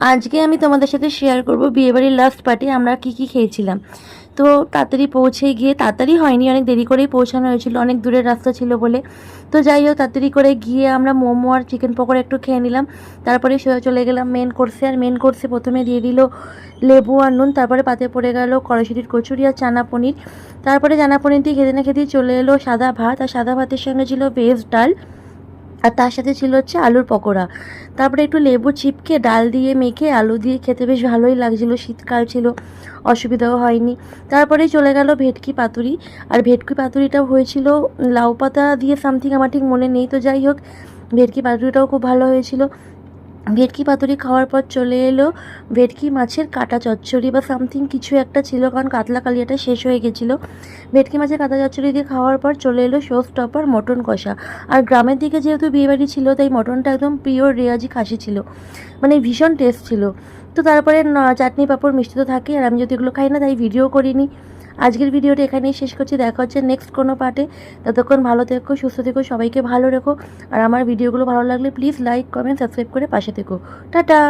আজকে আমি তোমাদের সাথে শেয়ার করব বিয়েবাড়ির লাস্ট পার্টি আমরা কি কি খেয়েছিলাম। তো তাড়াতাড়ি পৌঁছে গিয়ে, তাড়াতাড়ি হয়নি, অনেক দেরি করেই পৌঁছানো হয়েছিল, অনেক দূরের রাস্তা ছিল বলে। তো যাই হোক, তাড়াতাড়ি করে গিয়ে আমরা মোমো আর চিকেন পকোড়া একটু খেয়ে নিলাম। তারপরে চলে গেলাম মেন কোর্সে। আর মেন কোর্সে প্রথমে দিয়ে দিল লেবু আর নুন, তারপরে পাতে পড়ে গেল কড়াইশুঁটির কচুরি আর চানা পনির। তারপরে চানা পনির দিয়ে খেতে না খেতেই চলে এলো সাদা ভাত, আর সাদা ভাতের সঙ্গে ছিল ভেজ ডাল, আর তার সাথে ছিল হচ্ছে আলুর পকোড়া। তারপরে একটু লেবু চিপকে ডাল দিয়ে মেখে আলু দিয়ে খেতে বেশ ভালোই লাগছিলো, শীতকাল ছিল, অসুবিধাও হয়নি। তারপরেই চলে গেল ভেটকি পাতুরি। আর ভেটকি পাতুরিটাও হয়েছিল লাউ পাতা দিয়ে সামথিং, আমার ঠিক মনে নেই। তো যাই হোক, ভেটকি পাতুরিটাও খুব ভালো হয়েছিল। ভেটকি পাতুরি খাওয়ার পর চলে এলো ভেটকি মাছের কাটা চচ্চড়ি বা সামথিং কিছু একটা ছিল, কারণ কাতলা কালিয়াটা শেষ হয়ে গেছিলো। ভেটকি মাছের কাটা চচ্চড়ি দিয়ে খাওয়ার পর চলে এলো শো স্টপার মটন কষা। আর গ্রামের দিকে যেহেতু বিয়েবাড়ি ছিল, তাই মটনটা একদম পিওর রেয়াজি খাসি ছিল, মানে ভীষণ টেস্ট ছিল। তো তারপরে চাটনি পাঁপড় মিষ্টি তো থাকে, আর আমি যদি এগুলো খাই না তাই ভিডিও করিনি। আজকের ভিডিওটা এখানেই শেষ করছি, দেখা হচ্ছে নেক্সট কোনো পার্টে। ততক্ষণ ভালো থেকো, সুস্থ থেকো, সবাইকে ভালো রেখো। আর আমার ভিডিওগুলো ভালো লাগলে প্লিজ লাইক, কমেন্ট, সাবস্ক্রাইব করে পাশে থেকো। টাটা।